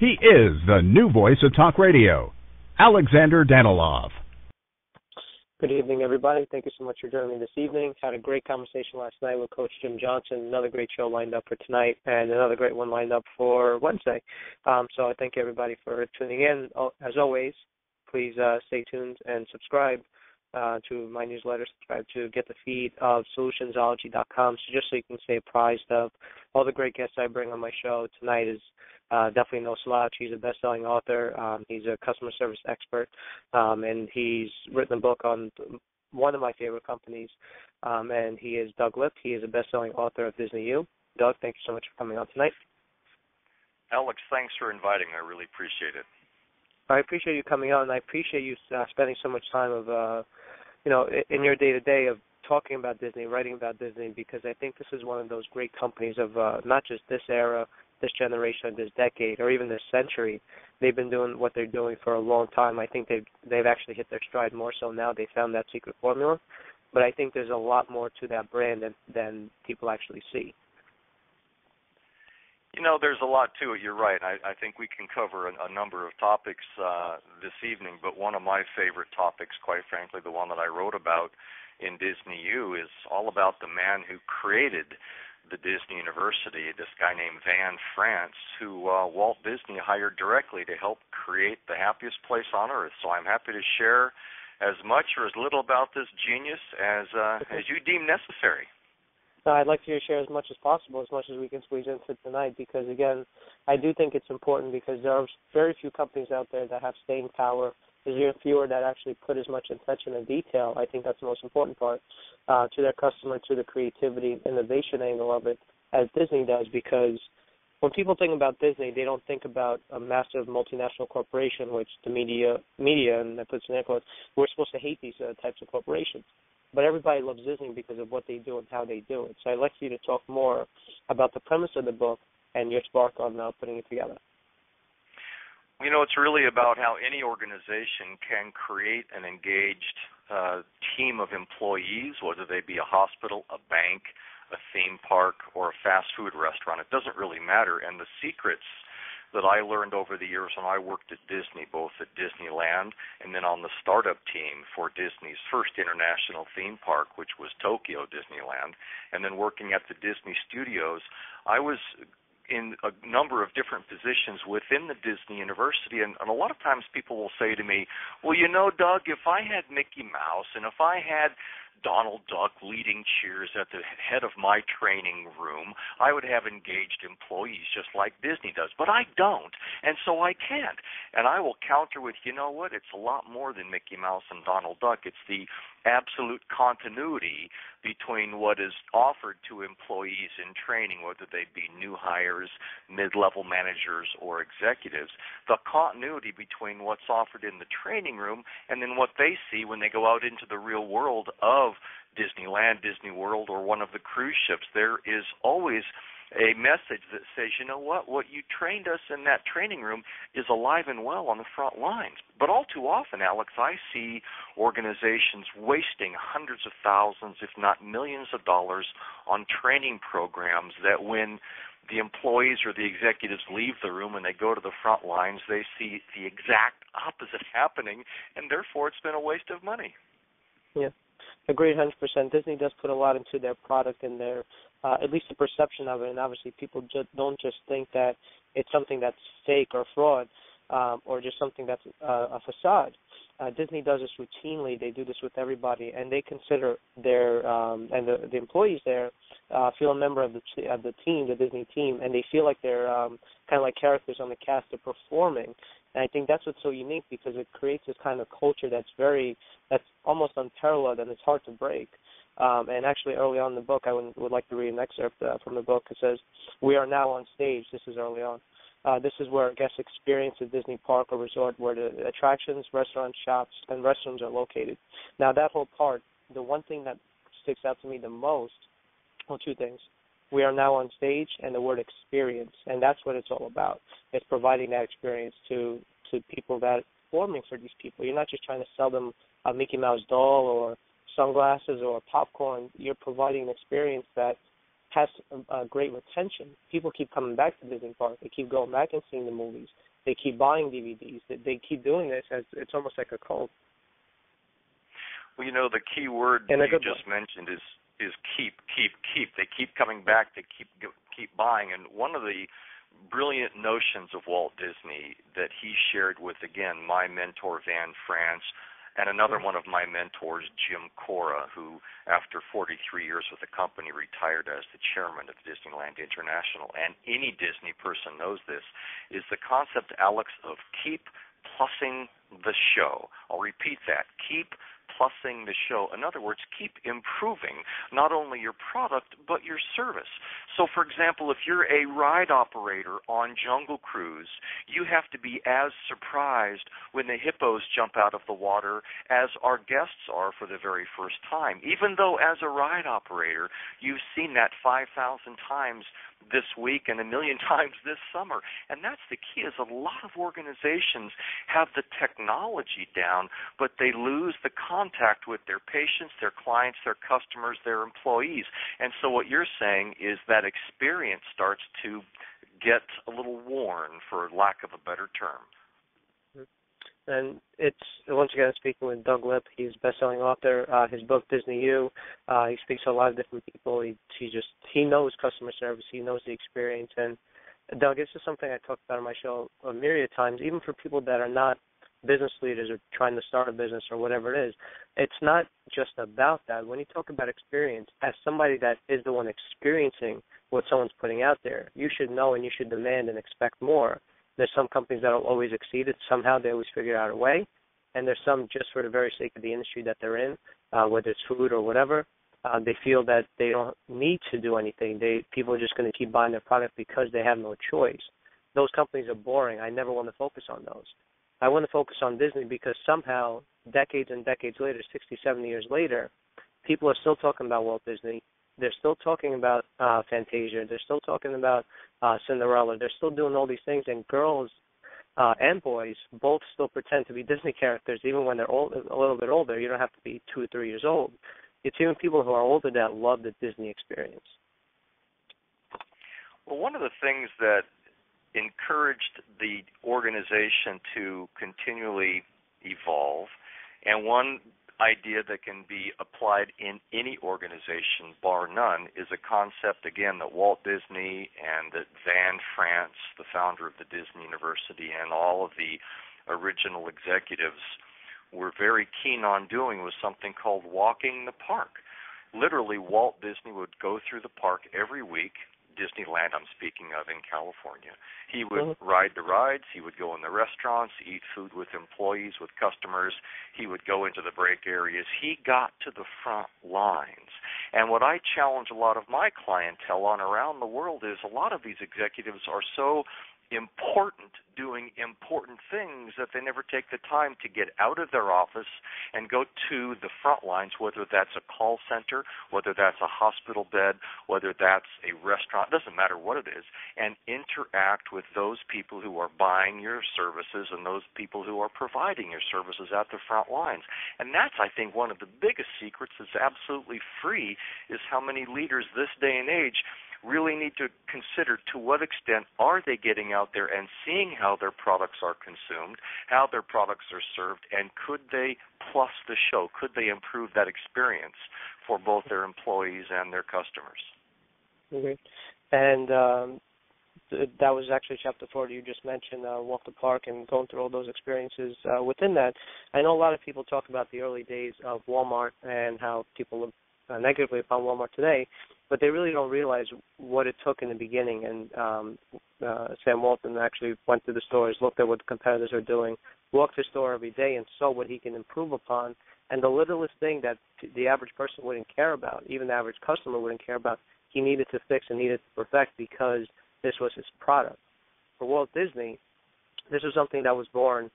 He is the new voice of talk radio, Alexander Danilov. Good evening, everybody. Thank you so much for joining me this evening. Had a great conversation last night with Coach Jim Johnson. Another great show lined up for tonight, and another great one lined up for Wednesday. So I thank everybody for tuning in. As always, please stay tuned and subscribe to my newsletter. Subscribe to get the feed of solutionsology.com, just so you can stay apprised of all the great guests I bring on my show. Tonight is definitely no slouch. He's a best-selling author. He's a customer service expert, and he's written a book on one of my favorite companies, and he is Doug Lipp. He is a best-selling author of Disney U. Doug, thank you so much for coming on tonight. Alex, thanks for inviting me. I really appreciate it. I appreciate you coming on, and I appreciate you spending so much time of, in your day-to-day of talking about Disney, writing about Disney, because I think this is one of those great companies of not just this era, this generation, this decade, or even this century. They've been doing what they're doing for a long time. I think they've actually hit their stride more so now. They found that secret formula. But I think there's a lot more to that brand than people actually see. You know, there's a lot to it. You're right. I think we can cover a number of topics this evening, but one of my favorite topics, quite frankly, the one that I wrote about in Disney U, is all about the man who created the Disney University, this guy named Van France, who Walt Disney hired directly to help create the happiest place on earth. So I'm happy to share as much or as little about this genius as you deem necessary. I'd like you to share as much as possible, as much as we can squeeze into tonight, because, again, I do think it's important because there are very few companies out there that have staying power. There's fewer that actually put as much attention and detail. I think that's the most important part to their customer, to the creativity, innovation angle of it, as Disney does, because when people think about Disney, they don't think about a massive multinational corporation, which the media, and that puts in air quotes, we're supposed to hate these types of corporations. But everybody loves Disney because of what they do and how they do it. So I'd like you to talk more about the premise of the book and your spark on putting it together. You know, it's really about how any organization can create an engaged team of employees, whether they be a hospital, a bank, a theme park, or a fast food restaurant. It doesn't really matter. And the secrets that I learned over the years when I worked at Disney, both at Disneyland and then on the startup team for Disney's first international theme park, which was Tokyo Disneyland, and then working at the Disney Studios, I was in a number of different positions within the Disney University, and a lot of times people will say to me, well, you know, Doug, if I had Mickey Mouse and if I had Donald Duck leading cheers at the head of my training room, I would have engaged employees just like Disney does. But I don't, and so I can't. And I will counter with, you know what, it's a lot more than Mickey Mouse and Donald Duck. It's the absolute continuity between what is offered to employees in training, whether they be new hires, mid-level managers, or executives, the continuity between what's offered in the training room and then what they see when they go out into the real world of Disneyland, Disney World, or one of the cruise ships. There is always a message that says, you know what you trained us in that training room is alive and well on the front lines. But all too often, Alex, I see organizations wasting hundreds of thousands, if not millions of dollars on training programs that when the employees or the executives leave the room and they go to the front lines, they see the exact opposite happening, and therefore it's been a waste of money. Yeah. Agreed 100%. Disney does put a lot into their product and their, at least the perception of it, and obviously people don't just think that it's something that's fake or fraud or just something that's a facade. Disney does this routinely. They do this with everybody, and they consider their and the employees there feel a member of the team, the Disney team, and they feel like they're kind of like characters on the cast are performing. And I think that's what's so unique because it creates this kind of culture that's almost unparalleled and it's hard to break. And actually early on in the book, I would like to read an excerpt from the book. It says, "We are now on stage." This is early on. This is where guests experience a Disney park or resort where the attractions, restaurants, shops, and restrooms are located. Now, that whole part, the one thing that sticks out to me the most, well, two things. We are now on stage, and the word experience, and that's what it's all about. It's providing that experience to people that are performing for these people. You're not just trying to sell them a Mickey Mouse doll or sunglasses or popcorn. You're providing an experience that has great retention. People keep coming back to Disney Park. They keep going back and seeing the movies. They keep buying DVDs. They keep doing this as it's almost like a cult. Well, the key word you just mentioned is keep. They keep coming back. They keep buying. And one of the brilliant notions of Walt Disney that he shared with, again, my mentor Van France, and another one of my mentors, Jim Cora, who, after 43 years with the company, retired as the chairman of Disneyland International. And any Disney person knows this, is the concept, Alex, of keep plussing the show. I'll repeat that. Keep plussing the show. In other words, keep improving not only your product but your service. So, for example, if you're a ride operator on Jungle Cruise, you have to be as surprised when the hippos jump out of the water as our guests are for the very first time, even though as a ride operator you've seen that 5,000 times this week and 1 million times this summer. And that's the key, is a lot of organizations have the technology down, but they lose the contact with their patients, their clients, their customers, their employees. And so what you're saying is that experience starts to get a little worn, for lack of a better term. And it's, once again, speaking with Doug Lipp. He's a best-selling author. His book, Disney U, he speaks to a lot of different people. He knows customer service. He knows the experience. And, Doug, this is something I talked about on my show a myriad of times, even for people that are not business leaders or trying to start a business or whatever it is. It's not just about that. When you talk about experience, as somebody that is the one experiencing what someone's putting out there, you should know and you should demand and expect more. There's some companies that will always exceed it. Somehow they always figure out a way. And there's some, just for the very sake of the industry that they're in, whether it's food or whatever, they feel that they don't need to do anything. People are just going to keep buying their product because they have no choice. Those companies are boring. I never want to focus on those. I want to focus on Disney because somehow, decades and decades later, 60, 70 years later, people are still talking about Walt Disney. They're still talking about Fantasia. They're still talking about Cinderella. They're still doing all these things, and girls and boys both still pretend to be Disney characters, even when they're a little bit older. You don't have to be 2 or 3 years old. It's even people who are older that love the Disney experience. Well, one of the things that encouraged the organization to continually evolve, and one idea that can be applied in any organization, bar none, is a concept, again, that Walt Disney and that Van France, the founder of the Disney University, and all of the original executives were very keen on doing, was something called walking the park. Literally, Walt Disney would go through the park every week, Disneyland I'm speaking of in California. He would ride the rides. He would go in the restaurants, eat food with employees, with customers. He would go into the break areas. He got to the front lines. And what I challenge a lot of my clientele on around the world is a lot of these executives are so important doing important things that they never take the time to get out of their office and go to the front lines, whether that's a call center, whether that's a hospital bed, whether that's a restaurant, it doesn't matter what it is, and interact with those people who are buying your services and those people who are providing your services at the front lines. And that's, I think, one of the biggest secrets that's absolutely free, is how many leaders this day and age really need to consider to what extent are they getting out there and seeing how their products are consumed, how their products are served, and could they plus the show? Could they improve that experience for both their employees and their customers? Mm-hmm. And that was actually Chapter 40 you just mentioned, Walk the Park, and going through all those experiences. Within that, I know a lot of people talk about the early days of Walmart and how people look negatively upon Walmart today, but they really don't realize what it took in the beginning. And Sam Walton actually went to the stores, looked at what the competitors are doing, walked the store every day and saw what he can improve upon. And the littlest thing that the average person wouldn't care about, even the average customer wouldn't care about, he needed to fix and needed to perfect because this was his product. For Walt Disney, this was something that was born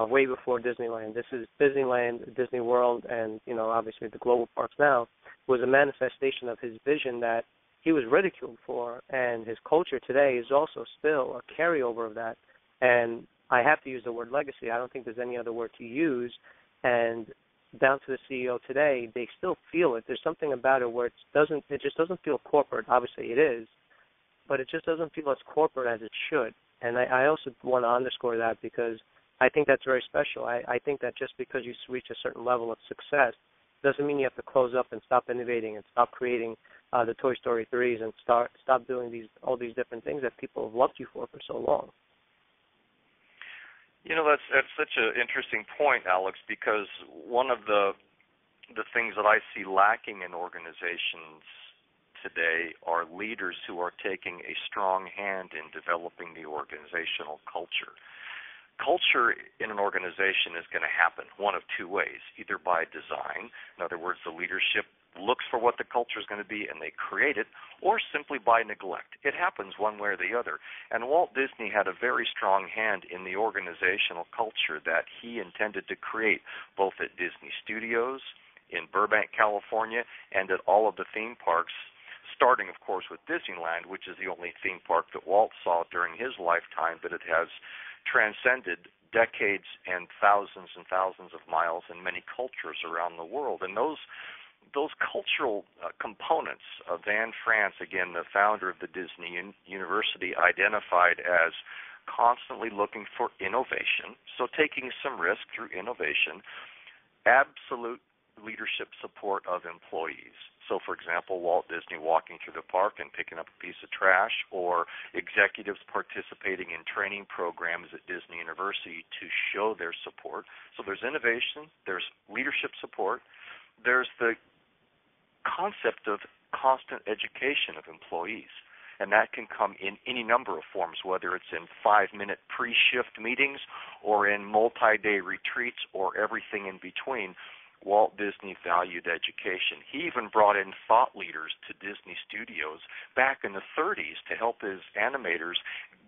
way before Disneyland. This is Disneyland, Disney World, and, obviously the global parks now, was a manifestation of his vision that he was ridiculed for, and his culture today is also still a carryover of that. And I have to use the word legacy. I don't think there's any other word to use. And down to the CEO today, they still feel it. There's something about it where it just doesn't feel corporate. Obviously it is, but it just doesn't feel as corporate as it should. And I also want to underscore that because I think that's very special. I think that just because you reach a certain level of success doesn't mean you have to close up and stop innovating and stop creating the Toy Story 3s and stop doing all these different things that people have loved you for so long. You know, that's such an interesting point, Alex, because one of the things that I see lacking in organizations today are leaders who are taking a strong hand in developing the organizational culture. Culture in an organization is going to happen one of two ways, either by design, in other words, the leadership looks for what the culture is going to be and they create it, or simply by neglect. It happens one way or the other. And Walt Disney had a very strong hand in the organizational culture that he intended to create, both at Disney Studios, in Burbank, California, and at all of the theme parks, starting, of course, with Disneyland, which is the only theme park that Walt saw during his lifetime, but it has transcended decades and thousands of miles in many cultures around the world. And those cultural components, Van France, again, the founder of the Disney University, identified as constantly looking for innovation, so taking some risk through innovation, absolute leadership support of employees. So, for example, Walt Disney walking through the park and picking up a piece of trash, or executives participating in training programs at Disney University to show their support. So there's innovation, there's leadership support, there's the concept of constant education of employees. And that can come in any number of forms, whether it's in 5-minute pre-shift meetings or in multi-day retreats or everything in between. Walt Disney valued education. He even brought in thought leaders to Disney Studios back in the 30s to help his animators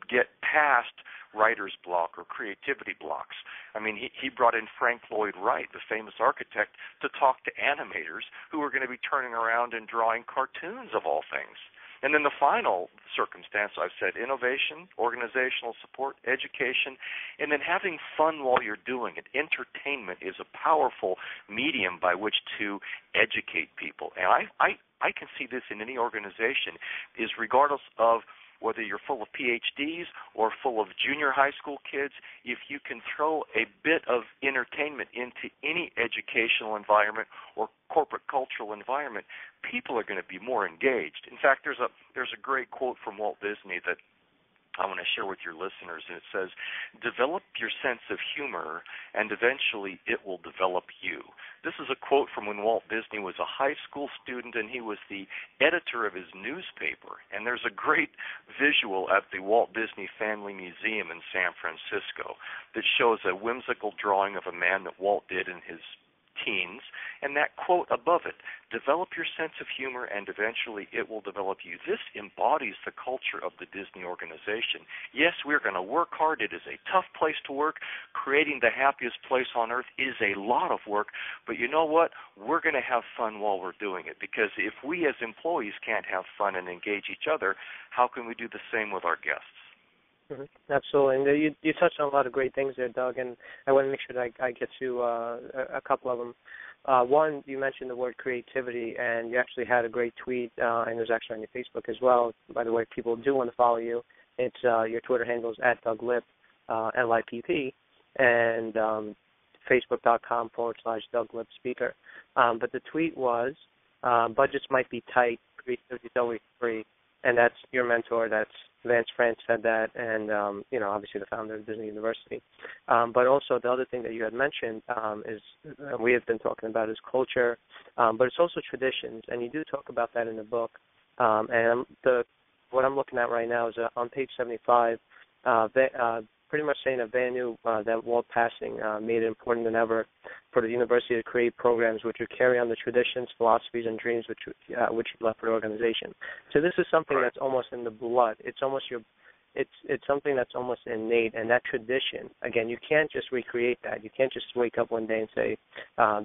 get past writer's block or creativity blocks. I mean, he brought in Frank Lloyd Wright, the famous architect, to talk to animators who were going to be turning around and drawing cartoons of all things. And then the final circumstance, I've said, innovation, organizational support, education, and then having fun while you're doing it. Entertainment is a powerful medium by which to educate people. And I can see this in any organization, is regardless of whether you're full of PhDs or full of junior high school kids, if you can throw a bit of entertainment into any educational environment or corporate cultural environment, people are going to be more engaged. In fact, there's a great quote from Walt Disney that I want to share with your listeners, and it says, "Develop your sense of humor, and eventually it will develop you." This is a quote from when Walt Disney was a high school student, and he was the editor of his newspaper. And there's a great visual at the Walt Disney Family Museum in San Francisco that shows a whimsical drawing of a man that Walt did in his teens, and that quote above it, "Develop your sense of humor and eventually it will develop you." This embodies the culture of the Disney organization. Yes, we're going to work hard. It is a tough place to work. Creating the happiest place on earth is a lot of work, but you know what? We're going to have fun while we're doing it, because if we as employees can't have fun and engage each other, how can we do the same with our guests? Mm-hmm. Absolutely. And you touched on a lot of great things there, Doug, and I want to make sure that I get to a couple of them. One, you mentioned the word creativity, and you actually had a great tweet, and it was actually on your Facebook as well. By the way, if people do want to follow you, it's your Twitter handle is @DougLipp, LIPP, and Facebook.com/Doug Lipp Speaker. But the tweet was, budgets might be tight, creativity is always free, and that's your mentor, that's Vance France said that, and obviously the founder of Disney University. But also the other thing that you had mentioned is we have been talking about is culture, but it's also traditions, and you do talk about that in the book. And what I'm looking at right now is on page 75, pretty much saying that Van knew that Walt passing made it important than ever for the university to create programs which would carry on the traditions, philosophies, and dreams which you left for the organization. So this is something that's almost in the blood. It's almost it's something that's almost innate, and that tradition, again, you can't just recreate that. You can't just wake up one day and say,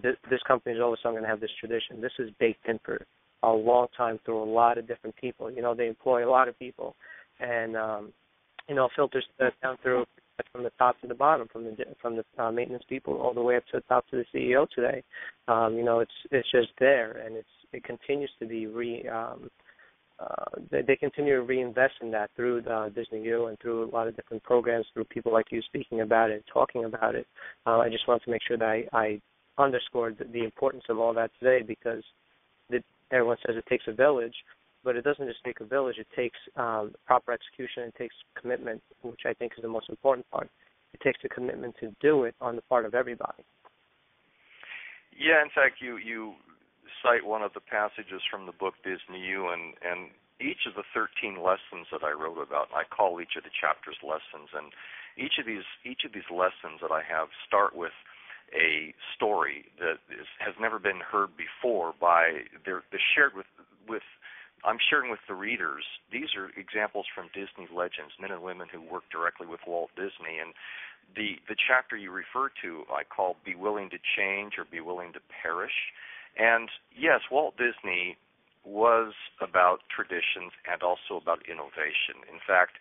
this company is all of a sudden going to have this tradition. This is baked in for a long time through a lot of different people. They employ a lot of people, and filters down through from the top to the bottom, from the maintenance people all the way up to the top to the CEO today. It's just there, and it continues to be they continue to reinvest in that through Disney U and through a lot of different programs, through people like you speaking about it, talking about it. I just wanted to make sure that I underscored the importance of all that today, because everyone says it takes a village, but it doesn't just take a village. It takes proper execution. It takes commitment, which I think is the most important part. It takes a commitment to do it on the part of everybody. Yeah, in fact, you cite one of the passages from the book Disney U, and each of the 13 lessons that I wrote about, I call each of the chapters lessons, and each of these lessons that I have start with a story that has never been heard before. They're shared with I'm sharing with the readers. These are examples from Disney legends, men and women who work directly with Walt Disney. And the chapter you refer to, I call "Be Willing to Change" or "Be Willing to Perish." And yes, Walt Disney was about traditions and also about innovation. In fact,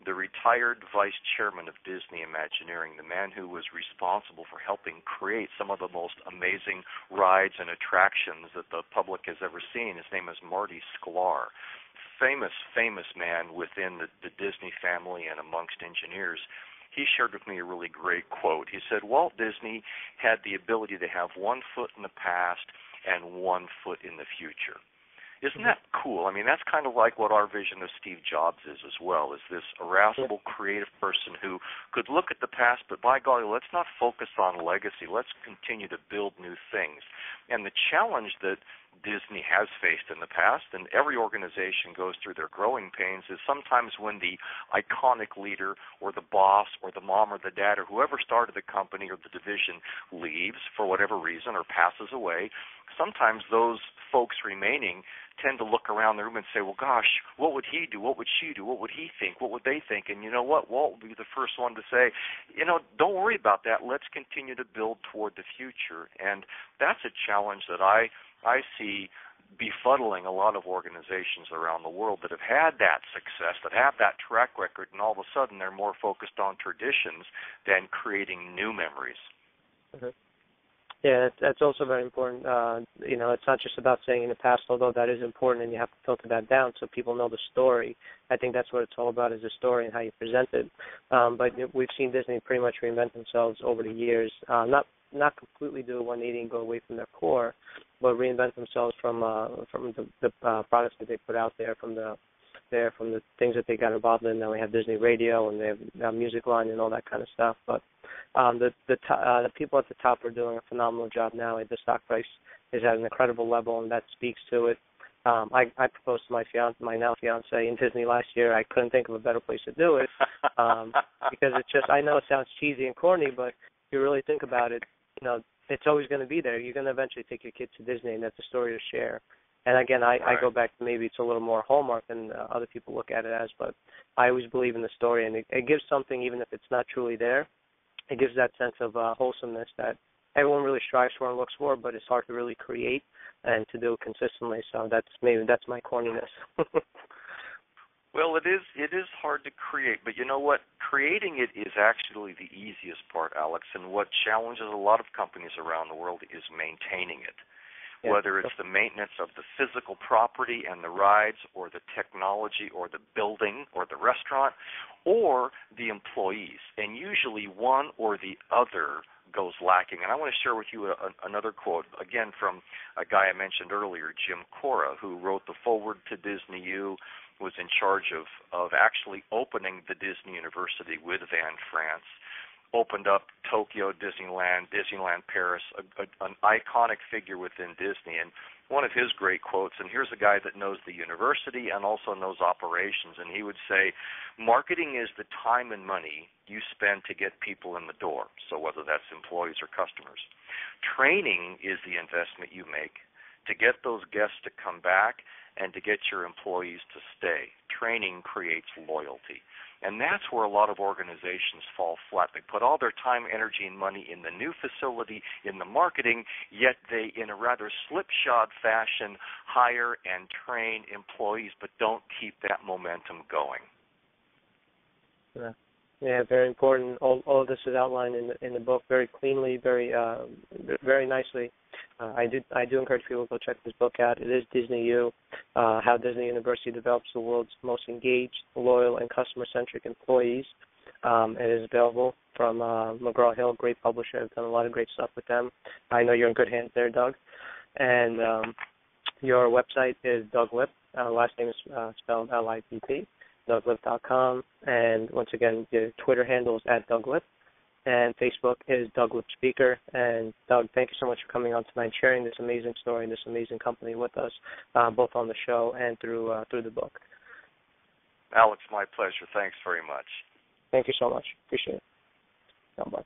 the retired vice chairman of Disney Imagineering, the man who was responsible for helping create some of the most amazing rides and attractions that the public has ever seen, his name is Marty Sklar. Famous man within the Disney family and amongst engineers. He shared with me a really great quote. He said, Walt Disney had the ability to have 1 foot in the past and 1 foot in the future. Isn't that cool? I mean, that's kind of like what our vision of Steve Jobs is as well, is this irascible, creative person who could look at the past, but by golly, let's not focus on legacy. Let's continue to build new things. And the challenge that Disney has faced in the past, and every organization goes through their growing pains, is sometimes when the iconic leader or the boss or the mom or the dad or whoever started the company or the division leaves for whatever reason or passes away, sometimes those folks remaining tend to look around the room and say, well, gosh, what would he do? What would she do? What would he think? What would they think? And you know what? Walt will be the first one to say, don't worry about that. Let's continue to build toward the future. And that's a challenge that I see befuddling a lot of organizations around the world that have had that success, that have that track record, and all of a sudden they're more focused on traditions than creating new memories. Mm-hmm. Yeah, that's also very important. It's not just about saying in the past, although that is important, and you have to filter that down so people know the story. I think that's what it's all about, is the story and how you present it. But we've seen Disney pretty much reinvent themselves over the years, not completely do a 180 and go away from their core, but reinvent themselves from the products that they put out there, from the things that they got involved in. Now we have Disney Radio, and they have music line and all that kind of stuff. But the people at the top are doing a phenomenal job now. The stock price is at an incredible level, and that speaks to it. I proposed to my now fiance in Disney last year. I couldn't think of a better place to do it, because it's just, I know it sounds cheesy and corny, but if you really think about it, it's always going to be there. You're going to eventually take your kids to Disney, and that's a story to share. And again, I go back to maybe it's a little more Hallmark than other people look at it as, but I always believe in the story, and it gives something, even if it's not truly there. It gives that sense of wholesomeness that everyone really strives for and looks for, but it's hard to really create and to do it consistently. So that's my corniness. Well, it is hard to create, but you know what? Creating it is actually the easiest part, Alex, and what challenges a lot of companies around the world is maintaining it. Yeah. Whether it's the maintenance of the physical property and the rides, or the technology, or the building, or the restaurant, or the employees. And usually one or the other goes lacking. And I want to share with you another quote, again from a guy I mentioned earlier, Jim Cora, who wrote the foreword to Disney U, was in charge of actually opening the Disney University with Van France, opened up Tokyo Disneyland Paris, an iconic figure within Disney. And one of his great quotes, and here's a guy that knows the university and also knows operations, and he would say, marketing is the time and money you spend to get people in the door, so whether that's employees or customers. Training is the investment you make to get those guests to come back and to get your employees to stay. Training creates loyalty. And that's where a lot of organizations fall flat. They put all their time, energy, and money in the new facility, in the marketing, yet they, in a rather slipshod fashion, hire and train employees, but don't keep that momentum going. Yeah, very important. All of this is outlined in the book very cleanly, very nicely. I do encourage people to go check this book out. It is Disney U, How Disney University Develops the World's Most Engaged, Loyal, and Customer-Centric Employees. It is available from McGraw-Hill, great publisher. I've done a lot of great stuff with them. I know you're in good hands there, Doug. And your website is Doug Lip. Last name is spelled L-I-P-P, DougLip.com. And once again, your Twitter handle is @DougLip. And Facebook is Doug Lip Speaker. And Doug, thank you so much for coming on tonight, sharing this amazing story and this amazing company with us, both on the show and through the book. Alex, my pleasure. Thanks very much. Thank you so much. Appreciate it. God bless.